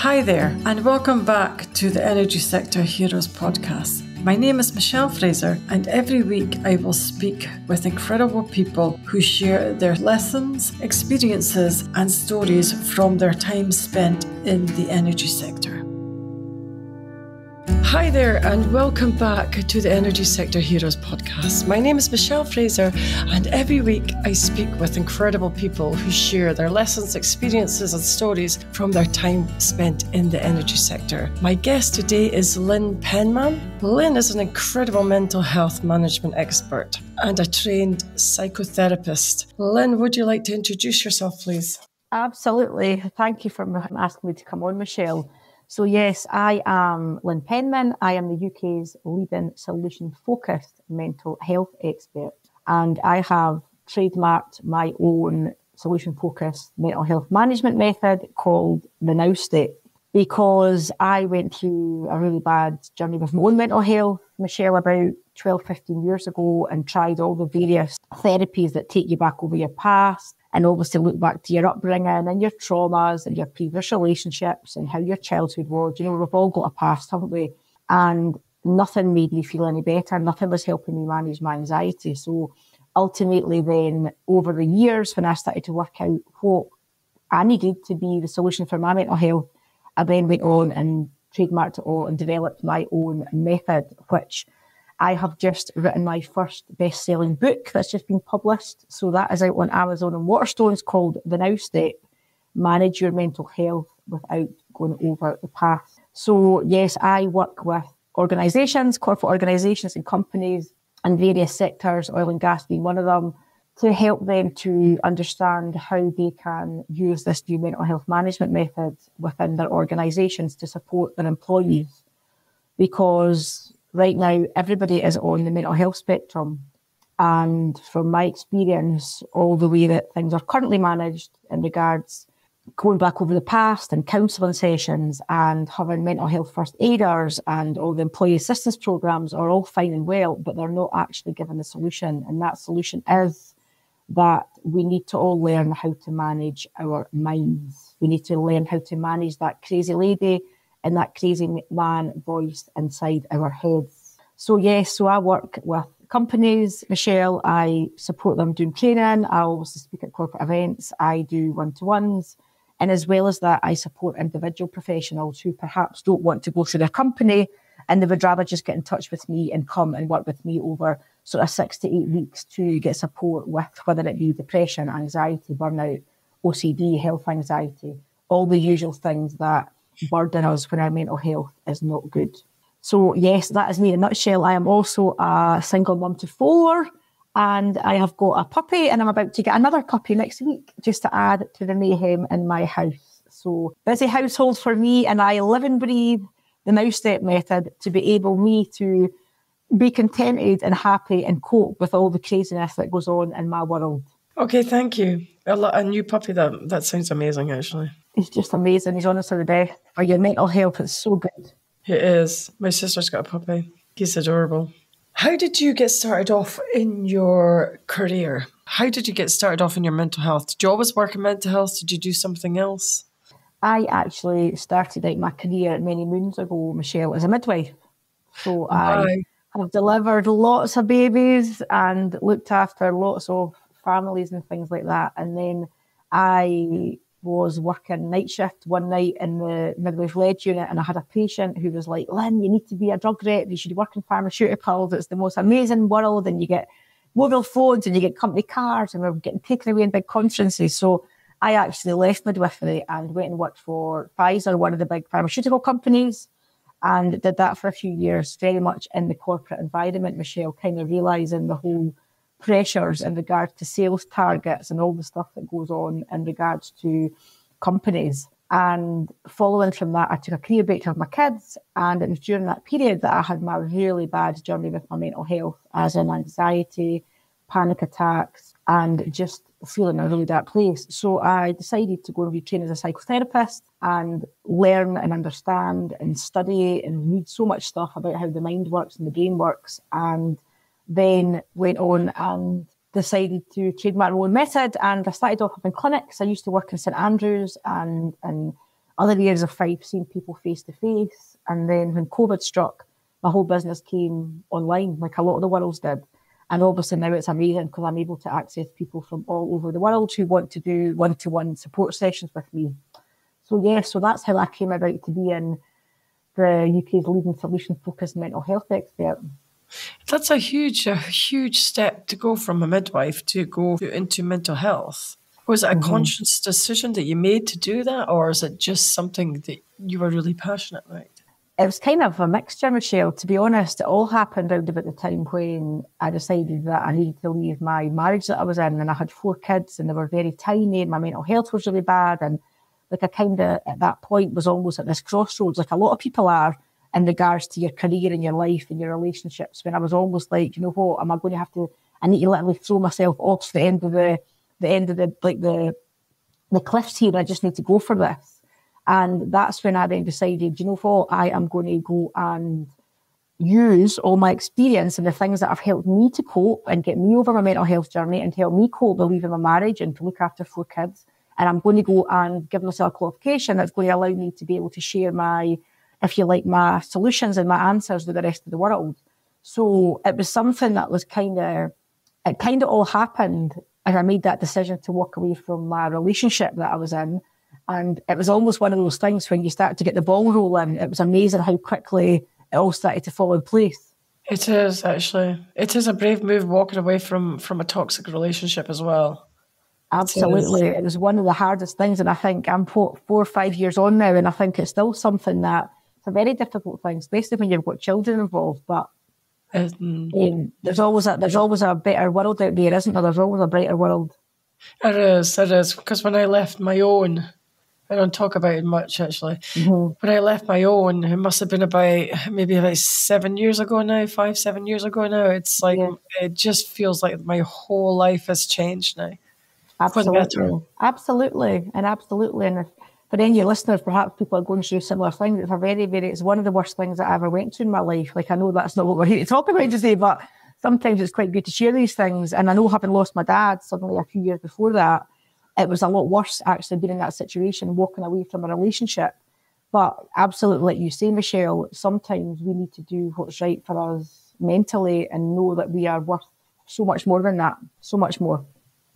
Hi there, and welcome back to the Energy Sector Heroes podcast. My name is Michelle Fraser, and every week I will speak with incredible people who share their lessons, experiences, and stories from their time spent in the energy sector. Hi there, and welcome back to the Energy Sector Heroes podcast. My name is Michelle Fraser, and every week I speak with incredible people who share their lessons, experiences, and stories from their time spent in the energy sector. My guest today is Lyn Penman. Lyn is an incredible mental health management expert and a trained psychotherapist. Lyn, would you like to introduce yourself, please? Absolutely. Thank you for asking me to come on, Michelle. So yes, I am Lyn Penman. I am the UK's leading solution-focused mental health expert. And I have trademarked my own solution-focused mental health management method called the Now Step, because I went through a really bad journey with my own mental health, Michelle, about 12, 15 years ago, and tried all the various therapies that take you back over your past, and obviously look back to your upbringing and your traumas and your previous relationships and how your childhood was. You know, we've all got a past, haven't we? And nothing made me feel any better. Nothing was helping me manage my anxiety. So ultimately then, over the years, when I started to work out what I needed to be the solution for my mental health, I then went on and trademarked it all and developed my own method, which I have just written my first best-selling book that's just been published. So that is out on Amazon and Waterstones, called The Now Step, Manage Your Mental Health Without Going Over the Past. So yes, I work with organisations, corporate organisations and companies in various sectors, oil and gas being one of them, to help them to understand how they can use this new mental health management method within their organisations to support their employees. Because right now, everybody is on the mental health spectrum. And from my experience, all the way that things are currently managed in regards going back over the past and counselling sessions and having mental health first aiders and all the employee assistance programs are all fine and well, but they're not actually given the solution. And that solution is that we need to all learn how to manage our minds. We need to learn how to manage that crazy lady and that crazy man voice inside our heads. So yes, so I work with companies, Michelle. I support them doing training. I also speak at corporate events. I do one-to-ones. And as well as that, I support individual professionals who perhaps don't want to go through their company and they would rather just get in touch with me and come and work with me over sort of 6 to 8 weeks to get support with whether it be depression, anxiety, burnout, OCD, health anxiety, all the usual things that burden us when our mental health is not good. So yes, that is me in a nutshell. I am also a single mum to 4, and I have got a puppy, and I'm about to get another puppy next week just to add to the mayhem in my house. So busy household for me, and I live and breathe the Now Step method to be able me to be contented and happy and cope with all the craziness that goes on in my world. Okay, thank you. A new puppy, that sounds amazing, actually. He's just amazing. He's honestly the best. For your mental health, it's so good. It is. My sister's got a puppy. He's adorable. How did you get started off in your career? How did you get started off in your mental health? Did you always work in mental health? Did you do something else? I actually started out my career many moons ago, Michelle, as a midwife. So I have delivered lots of babies and looked after lots of families and things like that. And then I was working night shift one night in the midwife-led unit, and I had a patient who was like, Lyn, you need to be a drug rep. You should work in pharmaceuticals. It's the most amazing world, and you get mobile phones and you get company cars, and we're getting taken away in big conferences. So I actually left midwifery and went and worked for Pfizer, one of the big pharmaceutical companies, and did that for a few years, very much in the corporate environment, Michelle, kind of realising the whole pressures in regards to sales targets and all the stuff that goes on in regards to companies. And following from that, I took a career break to have my kids, and it was during that period that I had my really bad journey with my mental health, as in anxiety, panic attacks, and just feeling in a really dark place. So I decided to go and retrain as a psychotherapist and learn and understand and study and read so much stuff about how the mind works and the brain works, and then went on and decided to trademark my own method. And I started off up in clinics. I used to work in St Andrews and Other areas of Fife, seeing people face to face. And then when COVID struck, my whole business came online, like a lot of the world's did. And obviously now it's amazing because I'm able to access people from all over the world who want to do one-to-one support sessions with me. So yeah, so that's how I came about to be in the UK's leading solution-focused mental health expert. That's a huge step to go from a midwife to go into mental health. Was it a conscious decision that you made to do that, or is it just something that you were really passionate about? It was kind of a mixture, Michelle. To be honest, it all happened around about the time when I decided that I needed to leave my marriage that I was in, and I had 4 kids and they were very tiny and my mental health was really bad. And like I kind of, at that point, was almost at this crossroads, like a lot of people are in regards to your career and your life and your relationships, when I was almost like, you know what, am I going to have to, I need to literally throw myself off the end of the cliffs here, and I just need to go for this. And that's when I then decided, you know what, I am going to go and use all my experience and the things that have helped me to cope and get me over my mental health journey and to help me cope with leaving my marriage and to look after 4 kids. And I'm going to go and give myself a qualification that's going to allow me to be able to share my, if you like, my solutions and my answers with the rest of the world. So it was something that was it kind of all happened as I made that decision to walk away from my relationship that I was in. And it was almost one of those things when you start to get the ball rolling, it was amazing how quickly it all started to fall in place. It is, actually. It is a brave move walking away from a toxic relationship as well. Absolutely. It was one of the hardest things. And I think I'm 4 or 5 years on now, and I think it's still something that it's a very difficult thing, especially when you've got children involved. But there's always a better world out there, isn't there? There's always a brighter world. It is. Because when I left my own, I don't talk about it much, actually. When I left my own, it must have been about 7 years ago now, 7 years ago now. It's like, It just feels like my whole life has changed now. Absolutely. And for any of your listeners, perhaps people are going through similar things. It's one of the worst things that I ever went through in my life. Like, I know that's not what we're here to talk about today, but sometimes it's quite good to share these things. And I know, having lost my dad suddenly a few years before that, it was a lot worse actually being in that situation, walking away from a relationship. But absolutely, like you say, Michelle, sometimes we need to do what's right for us mentally and know that we are worth so much more than that, so much more.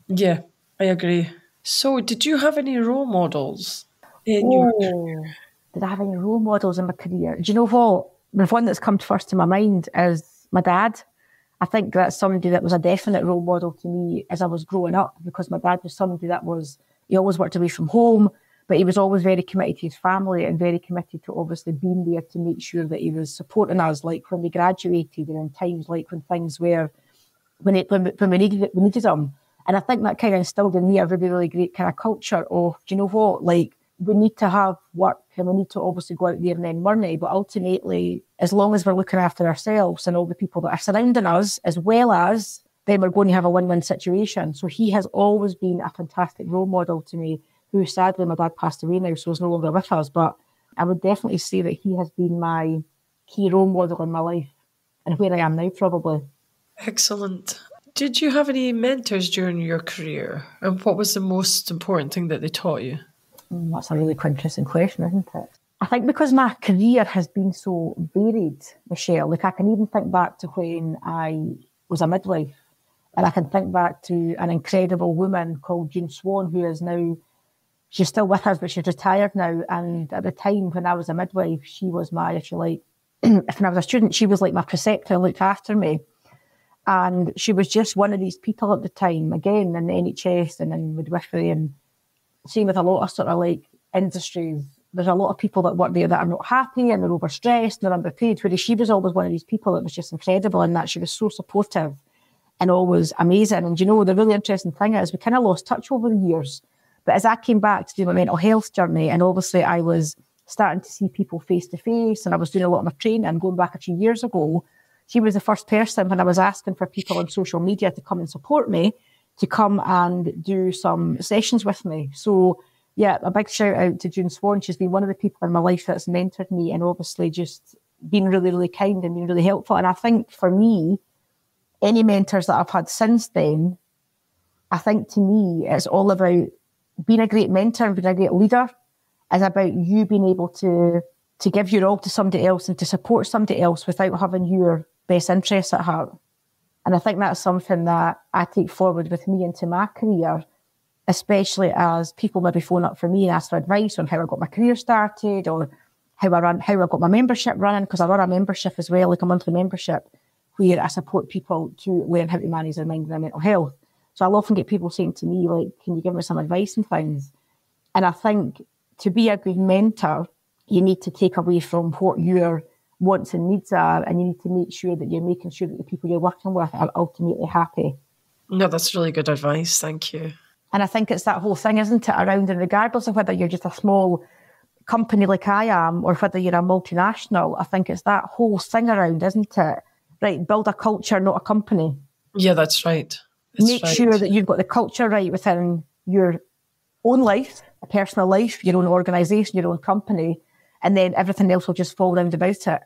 Yeah, I agree. So did you have any role models in your career? Did I have any role models in my career? Do you know what? The one that's come first to my mind is my dad. I think that's somebody that was a definite role model to me as I was growing up, because my dad was somebody he always worked away from home, but he was always very committed to his family and very committed to obviously being there to make sure that he was supporting us, like when we graduated and in times like when things were, when we needed him. And I think that kind of instilled in me a really, really great kind of culture of, do you know what, like, we need to have work and we need to obviously go out there and earn money, but ultimately, as long as we're looking after ourselves and all the people that are surrounding us, as well as, then we're going to have a win-win situation. So he has always been a fantastic role model to me, who sadly my dad passed away now, so he's no longer with us, but I would definitely say that he has been my key role model in my life and where I am now, probably. Excellent. Did you have any mentors during your career? And what was the most important thing that they taught you? That's a really interesting question, isn't it? I think because my career has been so varied, Michelle, like I can even think back to when I was a midwife, and I can think back to an incredible woman called June Swan, who is now, she's still with us, but she's retired now. And at the time when I was a midwife, she was my, if you like, if when I was a student, she was like my preceptor, looked after me. And she was just one of these people at the time, again, in the NHS and in midwifery, and same with a lot of sort of like industries. There's a lot of people that work there that are not happy and they're overstressed and they're underpaid, whereas she was always one of these people that was just incredible in that she was so supportive and always amazing. And, you know, the really interesting thing is we kind of lost touch over the years. But as I came back to do my mental health journey, and obviously I was starting to see people face to face and I was doing a lot of my training going back a few years ago, she was the first person when I was asking for people on social media to come and support me, to come and do some sessions with me. So yeah, a big shout out to June Swan. She's been one of the people in my life that's mentored me and obviously just been really, really kind and been really helpful. And I think for me, any mentors that I've had since then, I think to me, it's all about being a great mentor and being a great leader is about you being able to give your all to somebody else and to support somebody else without having your best interests at heart. And I think that's something that I take forward with me into my career, especially as people maybe phone up for me and ask for advice on how I got my career started or how I got my membership running, because I run a membership as well, like a monthly membership, where I support people to learn how to manage their mind and their mental health. So I'll often get people saying to me, like, can you give me some advice and things? And I think to be a good mentor, you need to take away from what your wants and needs are, and you need to make sure that you're making sure that the people you're working with are ultimately happy. No, that's really good advice. Thank you. And I think it's that whole thing, isn't it, around, and regardless of whether you're just a small company like I am or whether you're a multinational, I think it's that whole thing around, isn't it? Right, build a culture, not a company. Yeah, that's right. Make sure that you've got the culture right within your own life, a personal life, your own organisation, your own company, and then everything else will just fall round about it.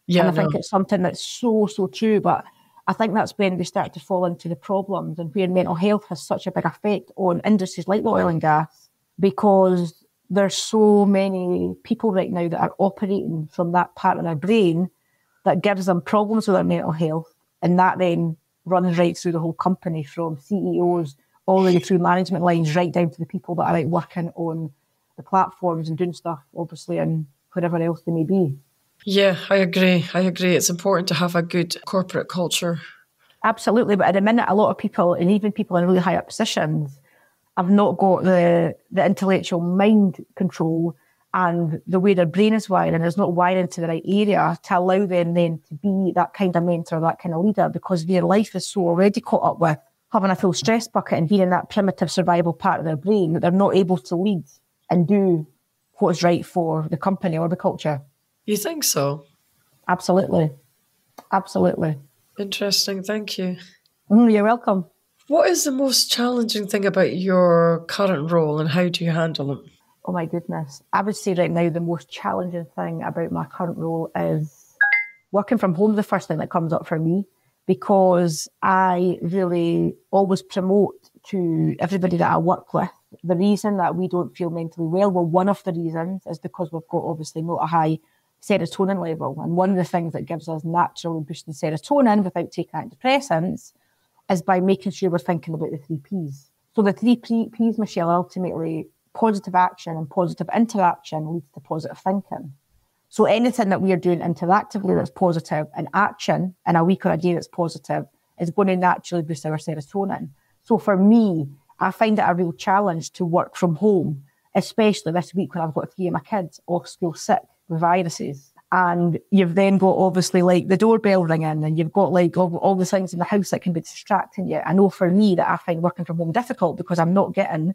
Yeah, and I think it's something that's so, so true, but I think that's when we start to fall into the problems and where mental health has such a big effect on industries like the oil and gas, because there's so many people right now that are operating from that part of their brain that gives them problems with their mental health, and that then runs right through the whole company, from CEOs all the way through management lines, right down to the people that are out working on the platforms and doing stuff, obviously, and wherever else they may be. Yeah, I agree. It's important to have a good corporate culture. Absolutely. But at the minute, a lot of people, and even people in really high up positions, have not got the intellectual mind control and the way their brain is wired, and is not wired into the right area to allow them then to be that kind of mentor, that kind of leader, because their life is so already caught up with having a full stress bucket and being in that primitive survival part of their brain that they're not able to lead and do what's right for the company or the culture. You think so? Absolutely. Interesting. Thank you. You're welcome. What is the most challenging thing about your current role, and how do you handle it? Oh my goodness. I would say right now the most challenging thing about my current role is working from home, the first thing that comes up for me, because I really always promote to everybody that I work with the reason that we don't feel mentally well. Well, one of the reasons is because we've got obviously not a high serotonin level. And one of the things that gives us natural boosting serotonin without taking antidepressants is by making sure we're thinking about the 3 Ps. So the 3 Ps, Michelle, ultimately positive action and positive interaction leads to positive thinking. So anything that we are doing interactively that's positive, and action in a week or a day that's positive, is going to naturally boost our serotonin. So for me, I find it a real challenge to work from home, especially this week when I've got 3 of my kids off school sick with viruses. And you've then got obviously like the doorbell ringing, and you've got like all the things in the house that can be distracting you. I know for me that I find working from home difficult because I'm not getting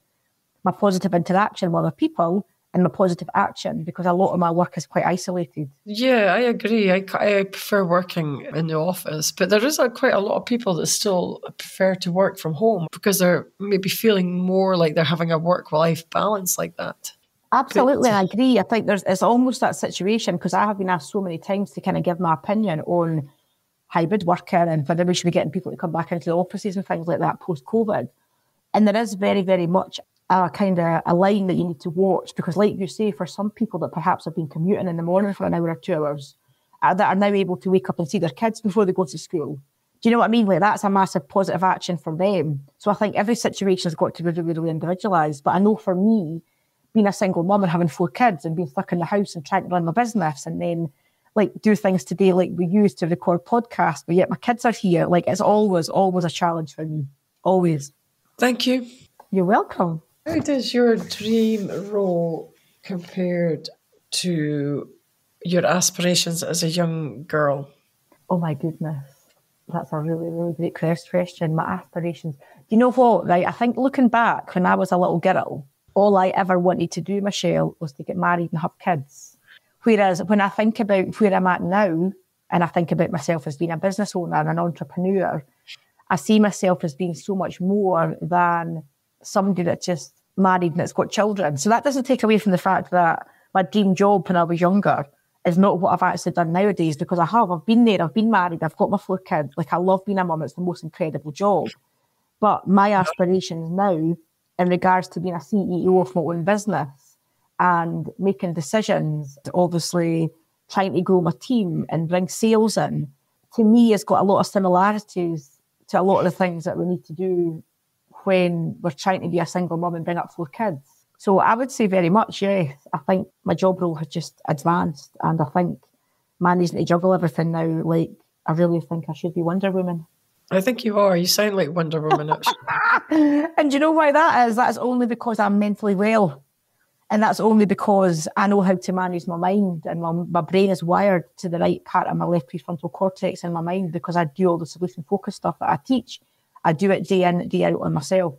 my positive interaction with other people and my positive action, because a lot of my work is quite isolated. Yeah, I agree. I prefer working in the office, but there is quite a lot of people that still prefer to work from home because they're maybe feeling more like they're having a work-life balance like that. Absolutely, I agree. I think it's almost that situation, because I have been asked so many times to kind of give my opinion on hybrid working and whether we should be getting people to come back into the offices and things like that post-COVID. And there is very, very much a kind of a line that you need to watch, because like you say, for some people that perhaps have been commuting in the morning for an hour or 2 hours, that are now able to wake up and see their kids before they go to school. Do you know what I mean? Like, that's a massive positive action for them. So I think every situation has got to be really, really individualised. But I know for me, being a single mum and having 4 kids and being stuck in the house and trying to run my business and then like do things today like we use to record podcasts, but yet my kids are here, like it's always a challenge for me. Always. Thank you. You're welcome. How does your dream role compared to your aspirations as a young girl? Oh my goodness. That's a really, really great question. My aspirations. You know what, right? I think looking back when I was a little girl, all I ever wanted to do, Michelle, was to get married and have kids. Whereas when I think about where I'm at now, and I think about myself as being a business owner and an entrepreneur, I see myself as being so much more than somebody that's just married and that's got children. So that doesn't take away from the fact that my dream job when I was younger is not what I've actually done nowadays, because I've been there, I've been married, I've got my 4 kids. Like, I love being a mum, it's the most incredible job. But my aspirations now, in regards to being a CEO of my own business, and making decisions, obviously trying to grow my team and bring sales in, to me has got a lot of similarities to a lot of the things that we need to do when we're trying to be a single mum and bring up 4 kids. So I would say very much, yes. I think my job role has just advanced, and I think managing to juggle everything now, like, I really think I should be Wonder Woman. I think you are. You sound like Wonder Woman, actually. And do you know why that is? That's only because I'm mentally well. And that's only because I know how to manage my mind, and my brain is wired to the right part of my left prefrontal cortex in my mind, because I do all the solution focus stuff that I teach. I do it day in, day out on myself.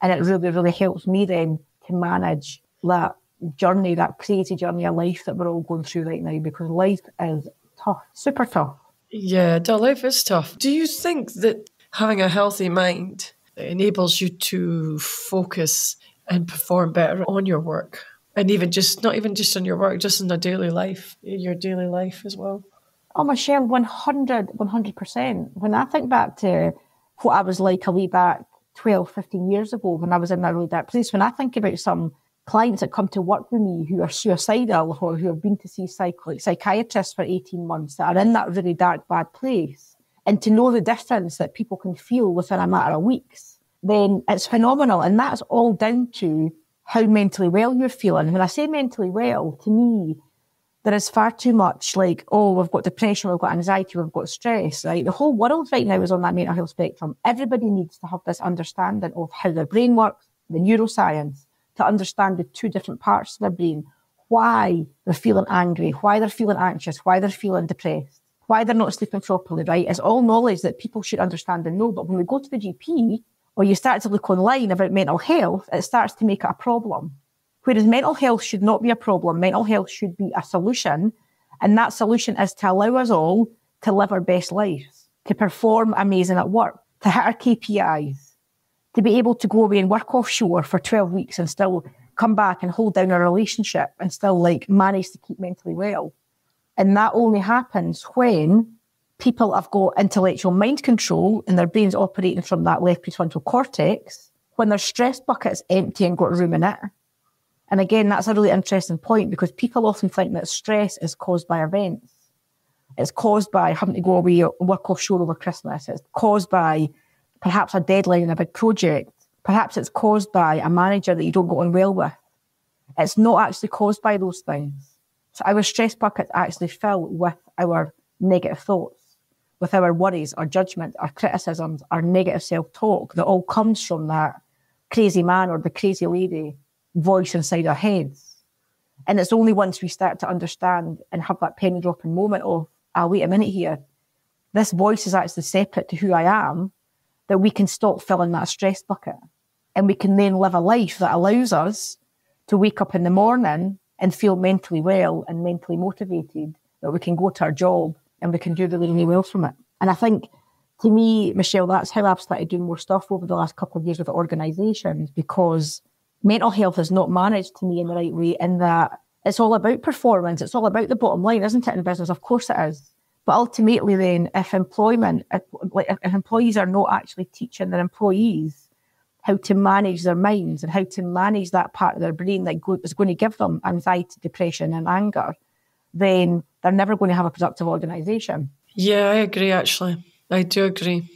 And it really, really helps me then to manage that journey, that crazy journey of life that we're all going through right now, because life is tough, super tough. Yeah, life is tough. Do you think that having a healthy mind enables you to focus and perform better on your work? And not even just on your work, just in your daily life as well? Oh, Michelle, 100%. When I think back to what I was like a wee back 12, 15 years ago, when I was in that really dark place, when I think about some clients that come to work with me who are suicidal or who have been to see psychiatrists for 18 months, that are in that really dark, bad place, and to know the difference that people can feel within a matter of weeks, then it's phenomenal. And that's all down to how mentally well you're feeling. When I say mentally well, to me, there is far too much like, oh, we've got depression, we've got anxiety, we've got stress, right? The whole world right now is on that mental health spectrum. Everybody needs to have this understanding of how their brain works, the neuroscience, to understand the 2 different parts of their brain, why they're feeling angry, why they're feeling anxious, why they're feeling depressed, why they're not sleeping properly, right? It's all knowledge that people should understand and know. But when we go to the GP or you start to look online about mental health, it starts to make it a problem. Whereas mental health should not be a problem. Mental health should be a solution. And that solution is to allow us all to live our best lives, to perform amazing at work, to hit our KPIs, to be able to go away and work offshore for 12 weeks and still come back and hold down a relationship and still like manage to keep mentally well. And that only happens when people have got intellectual mind control and their brain's operating from that left prefrontal cortex, when their stress bucket's empty and got room in it. And again, that's a really interesting point, because people often think that stress is caused by events. It's caused by having to go away and work offshore over Christmas. It's caused by perhaps a deadline in a big project. Perhaps it's caused by a manager that you don't get on well with. It's not actually caused by those things. So our stress buckets actually fill with our negative thoughts, with our worries, our judgment, our criticisms, our negative self-talk that all comes from that crazy man or the crazy lady voice inside our heads. And it's only once we start to understand and have that penny dropping moment of, wait a minute here, this voice is actually separate to who I am, that we can stop filling that stress bucket. And we can then live a life that allows us to wake up in the morning and feel mentally well and mentally motivated, that we can go to our job and we can do really, really well from it. And I think, to me, Michelle, that's how I've started doing more stuff over the last couple of years with organisations, because mental health is not managed to me in the right way, in that it's all about performance. It's all about the bottom line, isn't it, in business? Of course it is. But ultimately then, if employees are not actually teaching their employees how to manage their minds and how to manage that part of their brain that is going to give them anxiety, depression and anger, then they're never going to have a productive organisation. Yeah, I agree, actually. I do agree.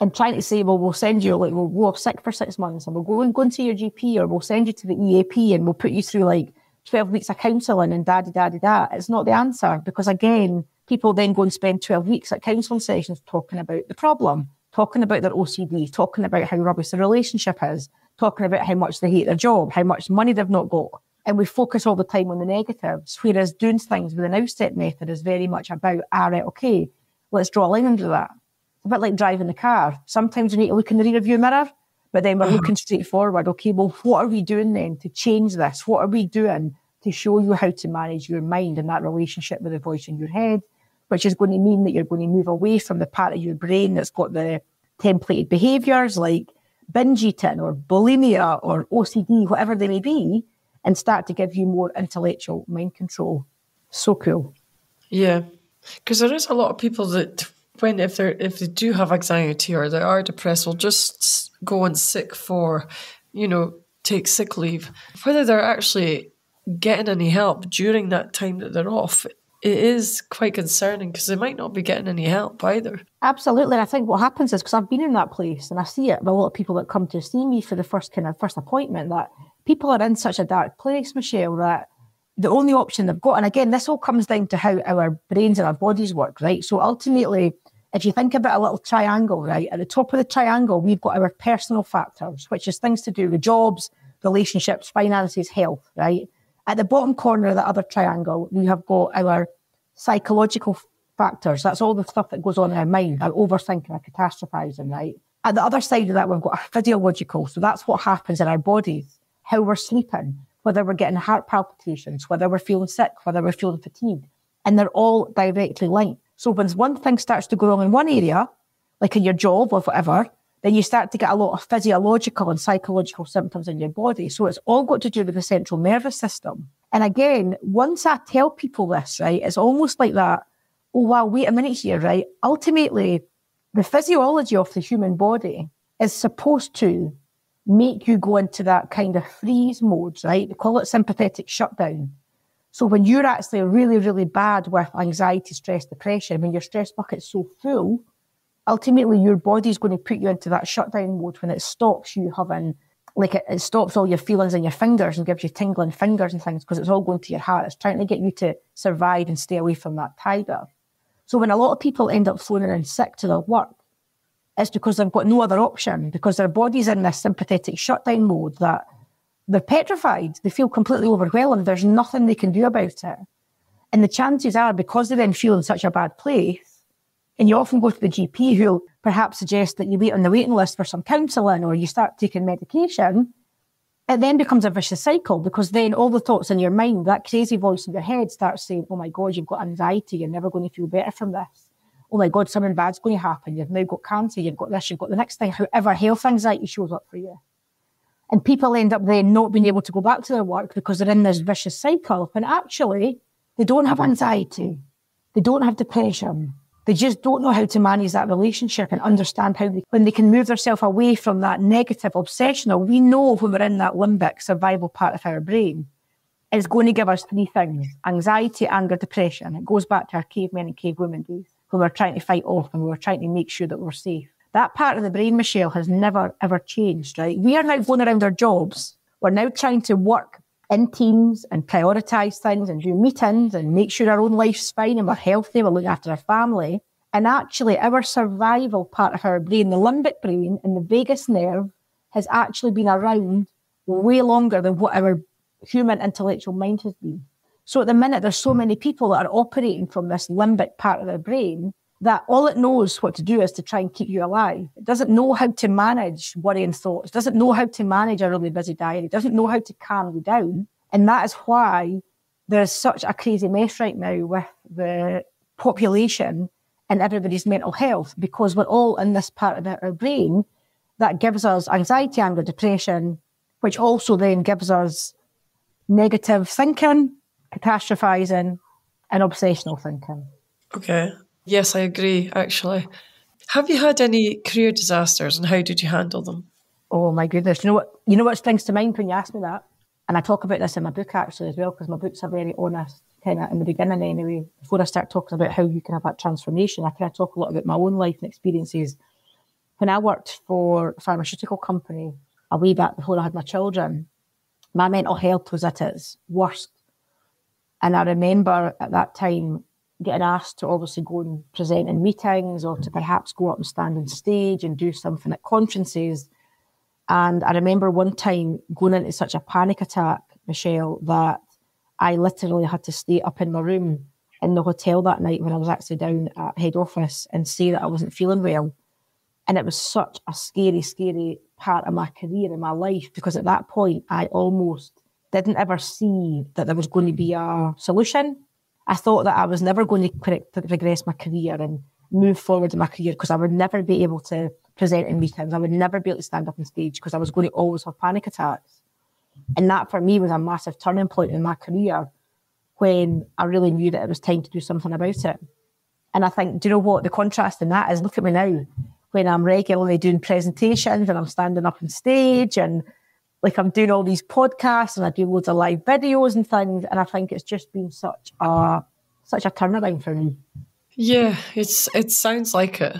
And trying to say, well, we'll send you, like, we'll go off sick for 6 months and we'll go and see your GP, or we'll send you to the EAP and we'll put you through like 12 weeks of counselling and da-da-da-da-da. It's not the answer, because again, people then go and spend 12 weeks at counselling sessions talking about the problem, talking about their OCD, talking about how rubbish the relationship is, talking about how much they hate their job, how much money they've not got. And we focus all the time on the negatives, whereas doing things with an outset method is very much about, right, okay, let's draw a line under that. It's a bit like driving the car. Sometimes you need to look in the rear view mirror, but then we're looking straight forward. Okay, well, what are we doing then to change this? What are we doing to show you how to manage your mind and that relationship with the voice in your head, which is going to mean that you're going to move away from the part of your brain that's got the templated behaviours like binge eating or bulimia or OCD, whatever they may be, and start to give you more intellectual mind control. So cool. Yeah, because there is a lot of people that if they do have anxiety or they are depressed, will just go on sick for, take sick leave. Whether they're actually getting any help during that time that they're off, it is quite concerning because they might not be getting any help either. Absolutely. And I think what happens is, because I've been in that place and I see it with a lot of people that come to see me for the first appointment, that people are in such a dark place, Michelle, that the only option they've got, and again, this all comes down to how our brains and our bodies work, right? So ultimately, if you think about a little triangle, right, at the top of the triangle, we've got our personal factors, which is things to do with jobs, relationships, finances, health, right? At the bottom corner of the other triangle, we have got our psychological factors. That's all the stuff that goes on in our mind, our overthinking, our catastrophizing, right? At the other side of that, we've got our physiological. So that's what happens in our bodies, how we're sleeping, whether we're getting heart palpitations, whether we're feeling sick, whether we're feeling fatigued. And they're all directly linked. So when one thing starts to go wrong in one area, like in your job or whatever, then you start to get a lot of physiological and psychological symptoms in your body. So it's all got to do with the central nervous system. And again, once I tell people this, right, it's almost like that, oh, wow, wait a minute here, right? Ultimately, the physiology of the human body is supposed to make you go into that kind of freeze mode, right? They call it sympathetic shutdown. So when you're actually really, really bad with anxiety, stress, depression, when your stress bucket's so full, ultimately your body's going to put you into that shutdown mode when it stops you having, like it stops all your feelings in your fingers and gives you tingling fingers and things because it's all going to your heart. It's trying to get you to survive and stay away from that tiger. So when a lot of people end up phoning in sick to their work, it's because they've got no other option, because their body's in this sympathetic shutdown mode that they're petrified. They feel completely overwhelmed. There's nothing they can do about it. And the chances are, because they then feel in such a bad place, and you often go to the GP who'll perhaps suggest that you wait on the waiting list for some counselling or you start taking medication, it then becomes a vicious cycle, because then all the thoughts in your mind, that crazy voice in your head starts saying, oh my God, you've got anxiety, you're never going to feel better from this. Oh my God, something bad's going to happen. You've now got cancer, you've got this, you've got the next thing, however health anxiety shows up for you. And people end up then not being able to go back to their work because they're in this vicious cycle. When actually, they don't have anxiety. They don't have depression. They just don't know how to manage that relationship and understand when they can move themselves away from that negative, obsessional. We know when we're in that limbic survival part of our brain, it's going to give us three things: anxiety, anger, depression. It goes back to our cavemen and cavewomen days when we're trying to fight off and we're trying to make sure that we're safe. That part of the brain, Michelle, has never, ever changed, right? We are now going around our jobs. We're now trying to work in teams and prioritise things and do meetings and make sure our own life's fine and we're healthy, we're looking after our family. And actually, our survival part of our brain, the limbic brain and the vagus nerve, has actually been around way longer than what our human intellectual mind has been. So at the minute, there's so many people that are operating from this limbic part of their brain that all it knows what to do is to try and keep you alive. It doesn't know how to manage worry and thoughts. It doesn't know how to manage a really busy diary. It doesn't know how to calm you down. And that is why there's such a crazy mess right now with the population and everybody's mental health, because we're all in this part of our brain that gives us anxiety, anger, depression, which also then gives us negative thinking, catastrophizing, and obsessional thinking. Okay. Yes, I agree, actually. Have you had any career disasters and how did you handle them? Oh my goodness. You know what springs to mind when you ask me that? And I talk about this in my book actually as well, because my books are very honest, kind of in the beginning anyway. Before I start talking about how you can have that transformation, I kind of talk a lot about my own life and experiences. When I worked for a pharmaceutical company a way back before I had my children, my mental health was at its worst. And I remember at that time getting asked to obviously go and present in meetings or to perhaps go up and stand on stage and do something at conferences. And I remember one time going into such a panic attack, Michelle, that I literally had to stay up in my room in the hotel that night when I was actually down at head office and say that I wasn't feeling well. And it was such a scary, scary part of my career and my life, because at that point, I almost didn't ever see that there was going to be a solution. I thought that I was never going to progress my career and move forward in my career because I would never be able to present in meetings. I would never be able to stand up on stage because I was going to always have panic attacks. And that for me was a massive turning point in my career when I really knew that it was time to do something about it. And I think, do you know what? The contrast in that is, look at me now, when I'm regularly doing presentations and I'm standing up on stage and like I'm doing all these podcasts and I do loads of live videos and things. And I think it's just been such a turnaround for me. Yeah, it sounds like it.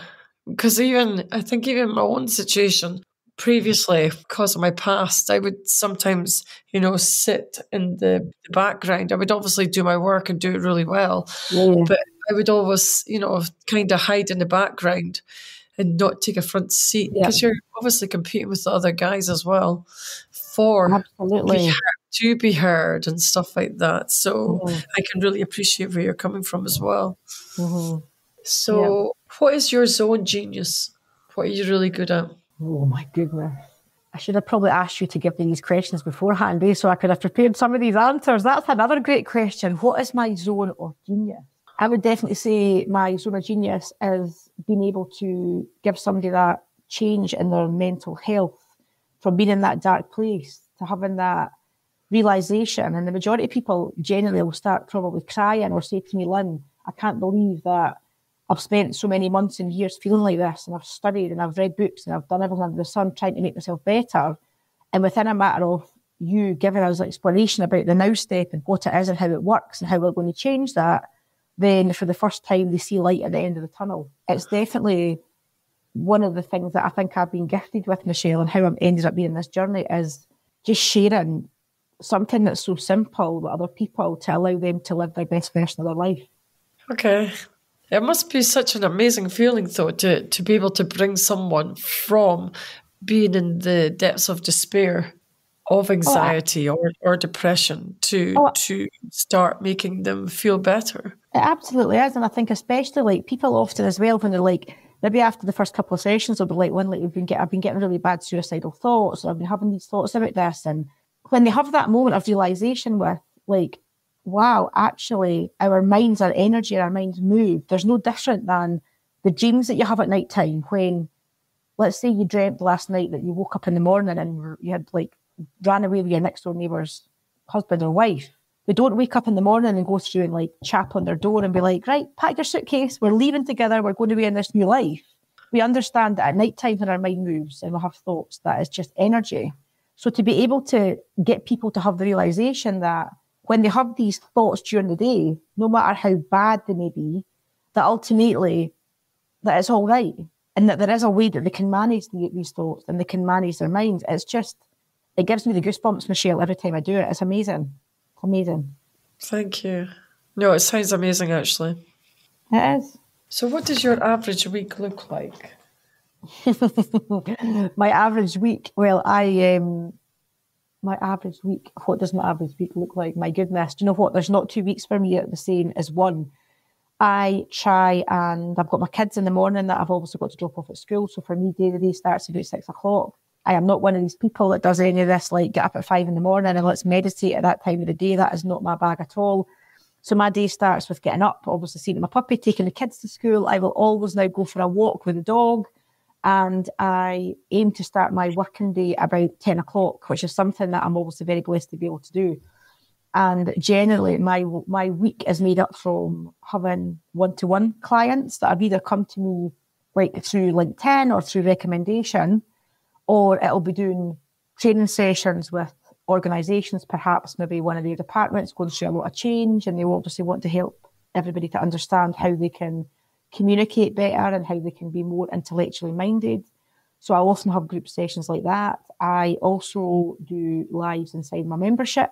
Because I think even my own situation previously, because of my past, I would sometimes, sit in the background. I would obviously do my work and do it really well, Yeah. but I would always, kind of hide in the background and not take a front seat, Yeah. because you're obviously competing with the other guys as well for Absolutely. to be heard and stuff like that. So Mm-hmm. I can really appreciate where you're coming from as well. Mm-hmm. Yeah. So what is your zone genius? What are you really good at? Oh my goodness. I should have probably asked you to give me these questions beforehand, so I could have prepared some of these answers. That's another great question. What is my zone of genius? I would definitely say my zone of genius is being able to give somebody that change in their mental health from being in that dark place to having that realization. And the majority of people generally will start probably crying or say to me, Lyn, I can't believe that I've spent so many months and years feeling like this, and I've studied and I've read books and I've done everything under the sun trying to make myself better. And within a matter of you giving us an explanation about the now step and what it is and how it works and how we're going to change that, then for the first time they see light at the end of the tunnel. It's definitely one of the things that I think I've been gifted with, Michelle, and how I've ended up being in this journey is just sharing something that's so simple with other people to allow them to live their best version of their life. Okay. It must be such an amazing feeling, though, to be able to bring someone from being in the depths of despair, of anxiety or depression to start making them feel better. It absolutely is. And I think especially like people often as well, when they're like, maybe after the first couple of sessions, they'll be like, I've been getting really bad suicidal thoughts, or I've been having these thoughts about this. And when they have that moment of realization with like, wow, actually our minds are energy, our minds move. There's no different than the dreams that you have at night time when, let's say you dreamt last night that you woke up in the morning and you had like ran away with your next door neighbour's husband or wife. We don't wake up in the morning and go through and like chap on their door and be like, right, pack your suitcase, we're leaving together, we're going to be in this new life. We understand that at night time when our mind moves and we have thoughts, that is just energy. So to be able to get people to have the realization that when they have these thoughts during the day, no matter how bad they may be, that ultimately that it's all right, and that there is a way that they can manage these thoughts and they can manage their minds. It's just, it gives me the goosebumps, Michelle, every time I do it. It's amazing. It's amazing. Thank you. No, it sounds amazing, actually. It is. So what does your average week look like? My average week, well, my average week, what does my average week look like? My goodness, do you know what? There's not 2 weeks for me at the same as one. I try, and I've got my kids in the morning that I've obviously got to drop off at school. So for me, day to day starts about 6 o'clock. I am not one of these people that does any of this, like get up at 5 a.m. and let's meditate at that time of the day. That is not my bag at all. So my day starts with getting up, obviously seeing my puppy, taking the kids to school. I will always now go for a walk with the dog. And I aim to start my working day about 10 o'clock, which is something that I'm obviously very blessed to be able to do. And generally, my week is made up from having one-to-one clients that have either come to me like through LinkedIn or through recommendation, or it'll be doing training sessions with organisations, perhaps maybe one of their departments going through a lot of change, and they obviously want to help everybody to understand how they can communicate better and how they can be more intellectually minded. So I often have group sessions like that. I also do lives inside my membership,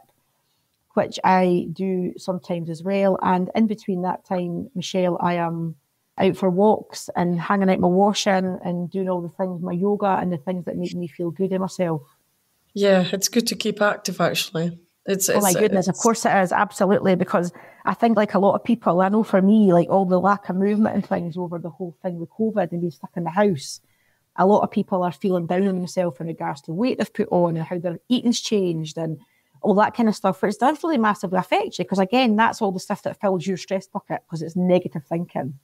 which I do sometimes as well. And in between that time, Michelle, I am out for walks and hanging out my washing and doing all the things, my yoga and the things that make me feel good in myself. Yeah, it's good to keep active, actually. Oh my goodness, of course it is, absolutely, because I think like a lot of people, I know for me, like all the lack of movement and things over the whole thing with COVID and being stuck in the house, a lot of people are feeling down on themselves in regards to the weight they've put on and how their eating's changed and all that kind of stuff, which does really massively affect you, because again, that's all the stuff that fills your stress bucket because it's negative thinking.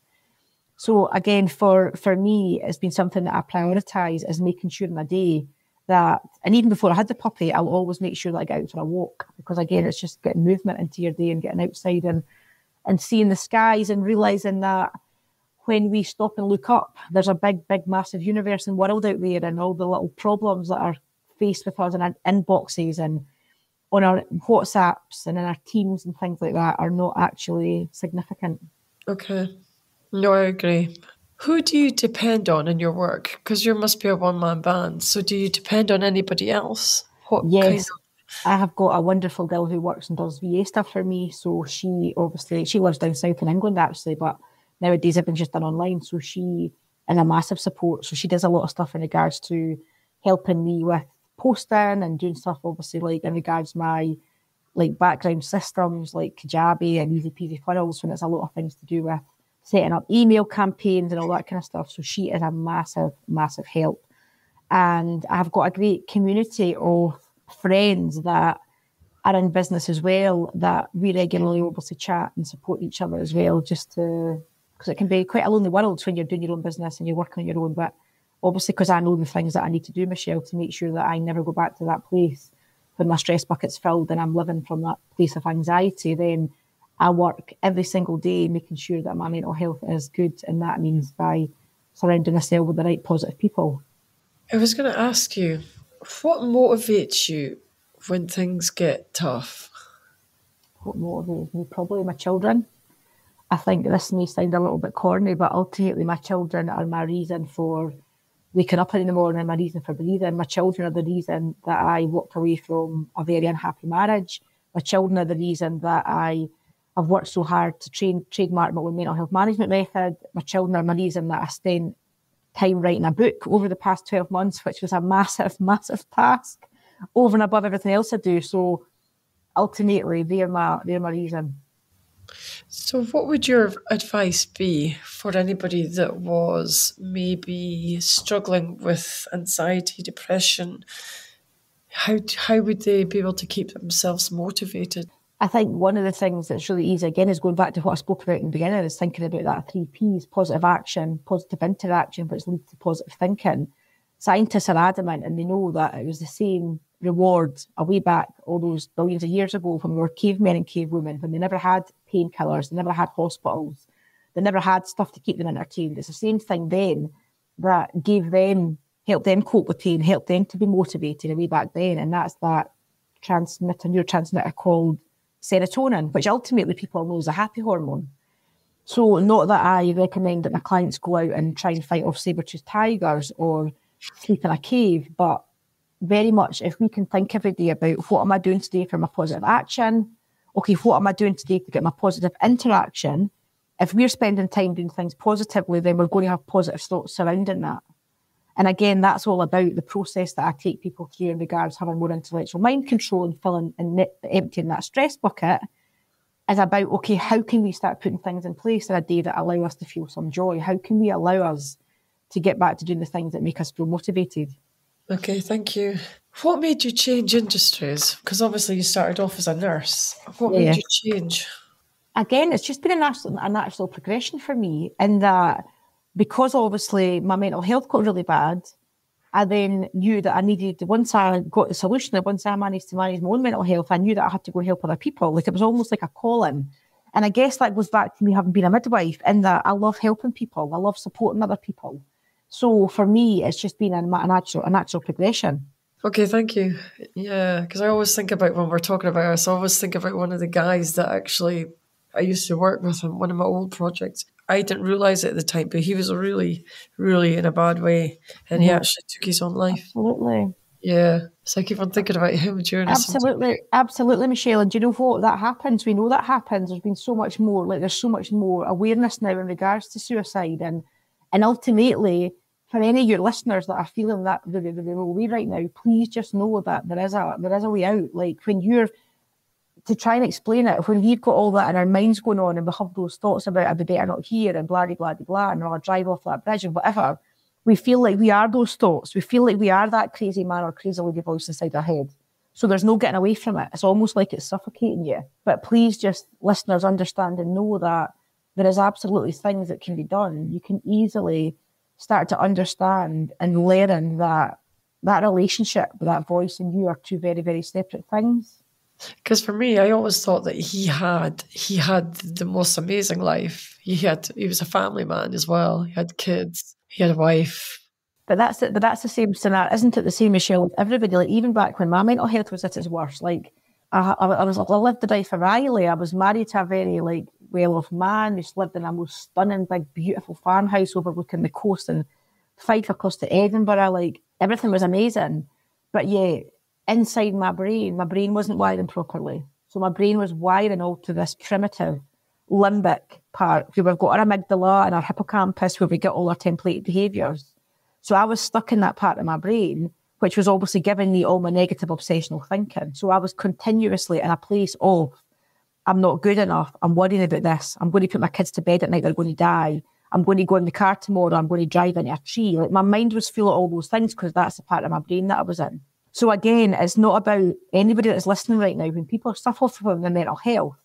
So again, for me, it's been something that I prioritise, is making sure in my day that, and even before I had the puppy, I'll always make sure that I get out for a walk, because again, it's just getting movement into your day and getting outside and seeing the skies and realising that when we stop and look up, there's a big, big, massive universe and world out there, and all the little problems that are faced with us in our inboxes and on our WhatsApps and in our Teams and things like that are not actually significant. Okay. No, I agree. Who do you depend on in your work? Because you must be a one-man band. So do you depend on anybody else? What kind Yes, of... I have got a wonderful girl who works and does VA stuff for me. So she lives down south in England actually, but nowadays everything's just done online. So she is a massive support. So she does a lot of stuff in regards to helping me with posting and doing stuff obviously like in regards to my like background systems like Kajabi and Easy Peasy Funnels when it's a lot of things to do with setting up email campaigns and all that kind of stuff. So she is a massive, massive help. And I've got a great community of friends that are in business as well that we regularly obviously chat and support each other as well, just to, because it can be quite a lonely world when you're doing your own business and you're working on your own. But obviously, because I know the things that I need to do, Michelle, to make sure that I never go back to that place when my stress bucket's filled and I'm living from that place of anxiety, then I work every single day making sure that my mental health is good. And that means by surrounding myself with the right positive people. I was going to ask you, what motivates you when things get tough? What motivates me? Probably my children. I think this may sound a little bit corny, but ultimately my children are my reason for waking up in the morning, my reason for breathing. My children are the reason that I walked away from a very unhappy marriage. My children are the reason that I have worked so hard to trademark my own mental health management method. My children are my reason that I spent time writing a book over the past 12 months, which was a massive, massive task over and above everything else I do. So ultimately, they're my reason. So what would your advice be for anybody that was maybe struggling with anxiety, depression? How would they be able to keep themselves motivated? I think one of the things that's really easy, again, is going back to what I spoke about in the beginning, is thinking about that 3 Ps: positive action, positive interaction, which leads to positive thinking. Scientists are adamant and they know that it was the same reward a way back all those billions of years ago when we were cavemen and cavewomen, when they never had painkillers, they never had hospitals, they never had stuff to keep them entertained. It's the same thing then that helped them cope with pain, helped them to be motivated way back then. And that's that neurotransmitter called serotonin, which ultimately people know is a happy hormone. So not that I recommend that my clients go out and try and fight off saber-toothed tigers or sleep in a cave, but very much if we can think every day about what am I doing today for my positive action? Okay, what am I doing today to get my positive interaction? If we're spending time doing things positively, then we're going to have positive thoughts surrounding that. And again, that's all about the process that I take people through in regards to having more intellectual mind control and filling and emptying that stress bucket is about, okay, how can we start putting things in place in a day that allow us to feel some joy? How can we allow us to get back to doing the things that make us feel motivated? Okay, thank you. What made you change industries? Because obviously you started off as a nurse. What made you change? Again, it's just been a natural progression for me in that because obviously my mental health got really bad, I then knew that I needed, once I got the solution, once I managed to manage my own mental health, I knew that I had to go help other people. Like it was almost like a calling. And I guess that goes back to me having been a midwife in that I love helping people. I love supporting other people. So for me, it's just been a natural progression. Okay, thank you. Yeah, because I always think about when we're talking about us, I always think about one of the guys that actually I used to work with on one of my old projects. I didn't realise it at the time, but he was really, really in a bad way, and he actually took his own life. Absolutely. Yeah, so I keep on thinking about him during Absolutely, Michelle. And do you know what? That happens. We know that happens. There's been so much more, there's so much more awareness now in regards to suicide. And ultimately, for any of your listeners that are feeling that the way right now, please just know that there is a way out. Like when you're, to try and explain it, when we've got all that in our minds going on and we have those thoughts about I'd be better not here and blah, blah, blah, blah, and I'll drive off that bridge and whatever, we feel like we are those thoughts. We feel like we are that crazy man or crazy lady voice inside our head. So there's no getting away from it. It's almost like it's suffocating you. But please just, listeners, understand and know that there is absolutely things that can be done. You can easily start to understand and learn that relationship with that voice and you are two very, very separate things. Because for me, I always thought that he had the most amazing life. He was a family man as well. He had kids. He had a wife. But that's it. But that's the same scenario, isn't it? The same, Michelle, with everybody. Like even back when my mental health was at its worst, like I lived the life of Riley. I was married to a very like well-off man who lived in a most stunning, big, beautiful farmhouse overlooking the coast and Fife across to Edinburgh. Like everything was amazing, but yeah, inside my brain wasn't wiring properly. So my brain was wiring all to this primitive limbic part where we've got our amygdala and our hippocampus where we get all our template behaviours. So I was stuck in that part of my brain, which was obviously giving me all my negative obsessional thinking. So I was continuously in a place of, I'm not good enough. I'm worrying about this. I'm going to put my kids to bed at night. They're going to die. I'm going to go in the car tomorrow. I'm going to drive into a tree. Like my mind was full of all those things because that's the part of my brain that I was in. So again, it's not about anybody that's listening right now. When people suffer from their mental health,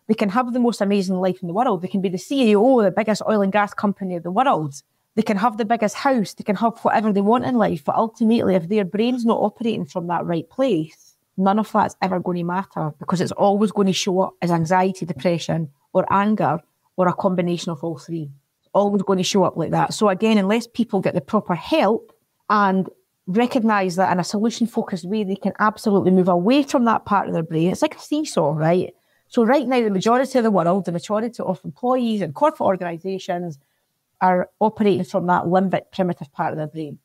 they can have the most amazing life in the world. They can be the CEO of the biggest oil and gas company of the world. They can have the biggest house, they can have whatever they want in life, but ultimately if their brain's not operating from that right place, none of that's ever going to matter because it's always going to show up as anxiety, depression, or anger, or a combination of all three. It's always going to show up like that. So again, unless people get the proper help and recognise that in a solution-focused way, they can absolutely move away from that part of their brain. It's like a seesaw, right? So right now, the majority of the world, the majority of employees and corporate organisations are operating from that limbic primitive part of their brain.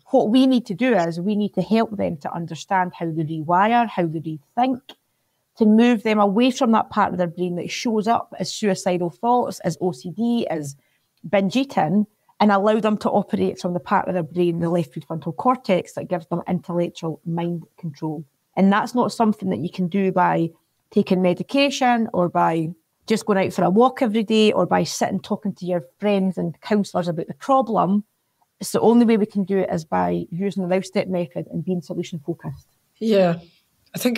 What we need to do is we need to help them to understand how they rewire, how they rethink, to move them away from that part of their brain that shows up as suicidal thoughts, as OCD, as binge eating, and allow them to operate from the part of their brain, the left prefrontal cortex, that gives them intellectual mind control. And that's not something that you can do by taking medication or by just going out for a walk every day or by sitting talking to your friends and counsellors about the problem. It's the only way we can do it is by using the 12-step method and being solution focused. Yeah, I think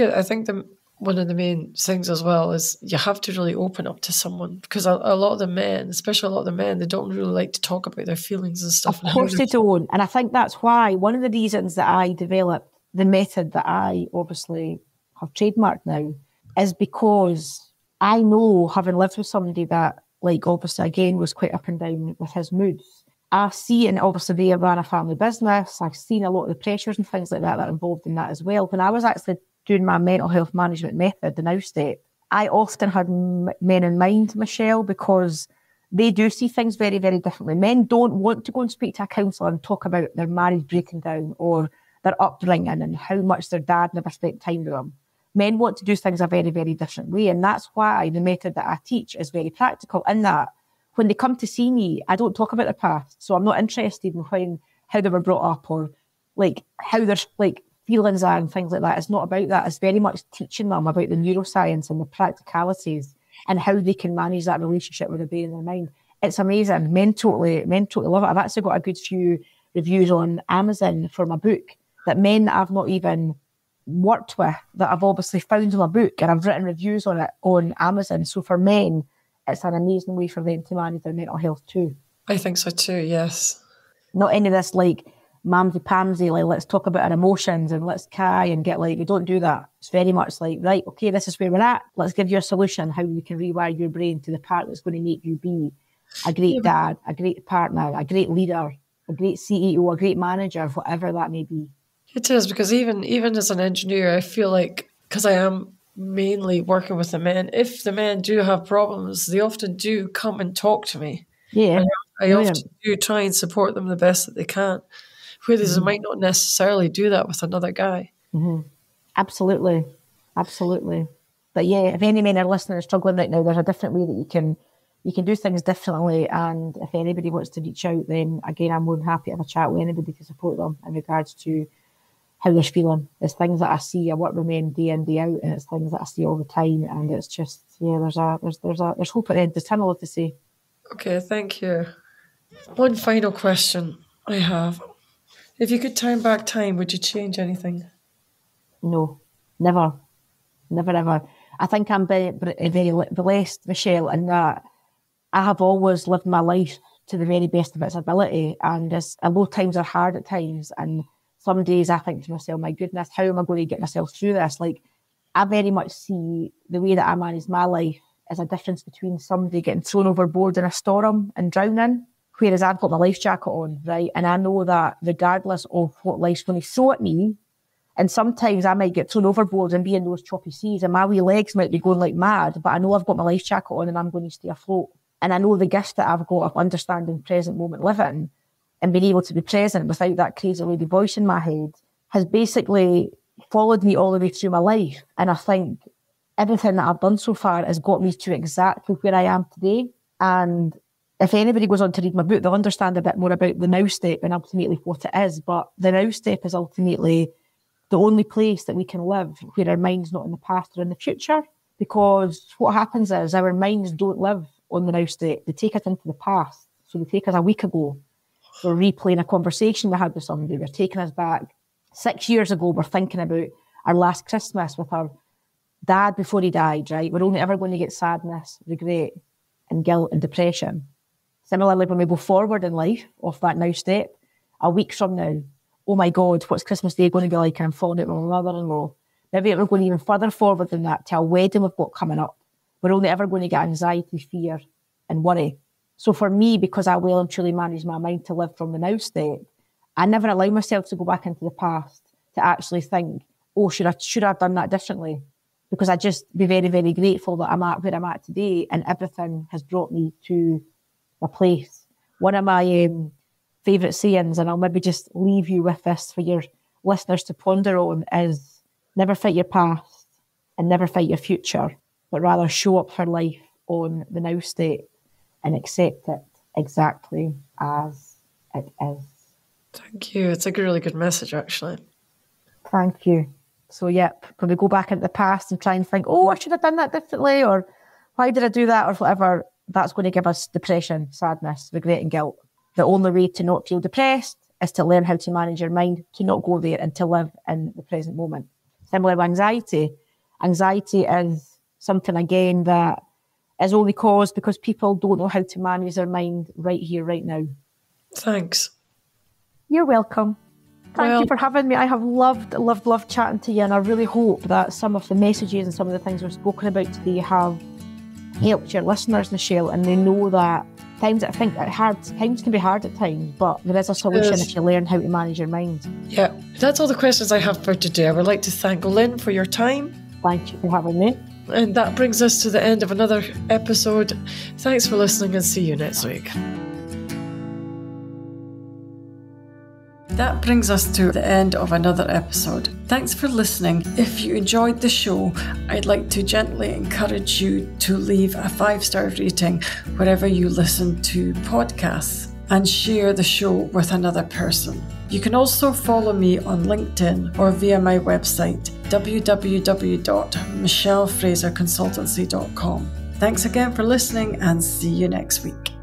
one of the main things as well is you have to really open up to someone because a lot of the men, especially a lot of the men, they don't really like to talk about their feelings and stuff. Of course they don't. And I think that's why one of the reasons that I developed the method that I obviously have trademarked now is because I know, having lived with somebody that, like, obviously, again, was quite up and down with his moods. I see, and obviously they ran a family business. I've seen a lot of the pressures and things like that are involved in that as well. When I was actually doing my mental health management method, the Now Step, I often had men in mind, Michelle, because they do see things very, very differently. Men don't want to go and speak to a counsellor and talk about their marriage breaking down or their upbringing and how much their dad never spent time with them. Men want to do things a very, very different way. And that's why the method that I teach is very practical in that when they come to see me, I don't talk about their past. So I'm not interested in how they were brought up or like how their like feelings are and things like that. It's not about that. It's very much teaching them about the neuroscience and the practicalities and how they can manage that relationship with their brain and their mind. It's amazing. Men totally love it. I've actually got a good few reviews on Amazon for my book that men that I've not even worked with that I've obviously found in my book, and I've written reviews on it on Amazon. So for men, it's an amazing way for them to manage their mental health too. I think so too, yes. Not any of this like mamsy-pamsy, like let's talk about our emotions and let's cry and get like, we don't do that. It's very much like, right, okay, this is where we're at. Let's give you a solution how you can rewire your brain to the part that's going to make you be a great dad, a great partner, a great leader, a great CEO, a great manager, whatever that may be. It is, because even as an engineer, I feel like, because I am mainly working with the men, if the men do have problems, they often do come and talk to me. Yeah. And I often do try and support them the best that they can, whereas they might not necessarily do that with another guy. Mm-hmm. Absolutely. But yeah, if any men are listening and struggling right now, there's a different way that you can do things differently. And if anybody wants to reach out, then again, I'm more than happy to have a chat with anybody to support them in regards to how they're feeling. It's things that I see. I work with men day in, day out, and it's things that I see all the time. And it's just, yeah, there's hope at the end of the tunnel, to say. Okay, thank you. One final question I have. If you could turn back time, would you change anything? No, never ever. I think I'm very blessed, Michelle, in that I have always lived my life to the very best of its ability. And although times are hard at times, and some days I think to myself, my goodness, how am I going to get myself through this? Like, I very much see the way that I manage my life as a difference between somebody getting thrown overboard in a storm and drowning, Whereas I've got my life jacket on, right? And I know that regardless of what life's going to throw at me, and sometimes I might get thrown overboard and be in those choppy seas and my wee legs might be going like mad, but I know I've got my life jacket on and I'm going to stay afloat. And I know the gift that I've got of understanding present moment living and being able to be present without that crazy lady voice in my head has basically followed me all the way through my life. And I think everything that I've done so far has got me to exactly where I am today. And if anybody goes on to read my book, they'll understand a bit more about the now step and ultimately what it is. But the now step is ultimately the only place that we can live where our mind's not in the past or in the future. Because what happens is our minds don't live on the now step. They take us into the past. So they take us a week ago. We're replaying a conversation we had with somebody. We're taking us back 6 years ago. We're thinking about our last Christmas with our dad before he died, right? We're only ever going to get sadness, regret, and guilt and depression. Similarly, when we go forward in life off that now step, a week from now, oh my God, what's Christmas Day going to be like? And I'm falling out with my mother-in-law. Maybe we're going even further forward than that to a wedding we've got coming up. We're only ever going to get anxiety, fear, and worry. So for me, because I well and truly manage my mind to live from the now step, I never allow myself to go back into the past to actually think, oh, should I have done that differently? Because I just be very, very grateful that I'm at where I'm at today and everything has brought me to a place. One of my favourite sayings, and I'll maybe just leave you with this for your listeners to ponder on, is never fight your past and never fight your future, but rather show up for life on the now step and accept it exactly as it is. Thank you. It's a really good message, actually. Thank you. So, yep, when we go back into the past and try and think, oh, I should have done that differently, or why did I do that, or whatever, that's going to give us depression, sadness, regret and guilt. The only way to not feel depressed is to learn how to manage your mind, to not go there and to live in the present moment. Similar with anxiety. Anxiety is something, again, that is only caused because people don't know how to manage their mind right here, right now. Thanks. You're welcome. Thank you for having me. I have loved chatting to you, and I really hope that some of the messages and some of the things we've spoken about today have helped your listeners, Michelle, and they know that times can be hard at times, but there is a solution if you learn how to manage your mind. Yeah, that's all the questions I have for today. I would like to thank Lyn for your time. Thank you for having me. And that brings us to the end of another episode. Thanks for listening and see you next week. That brings us to the end of another episode. Thanks for listening. If you enjoyed the show, I'd like to gently encourage you to leave a 5-star rating wherever you listen to podcasts and share the show with another person. You can also follow me on LinkedIn or via my website, www.michellefraserconsultancy.com. Thanks again for listening and see you next week.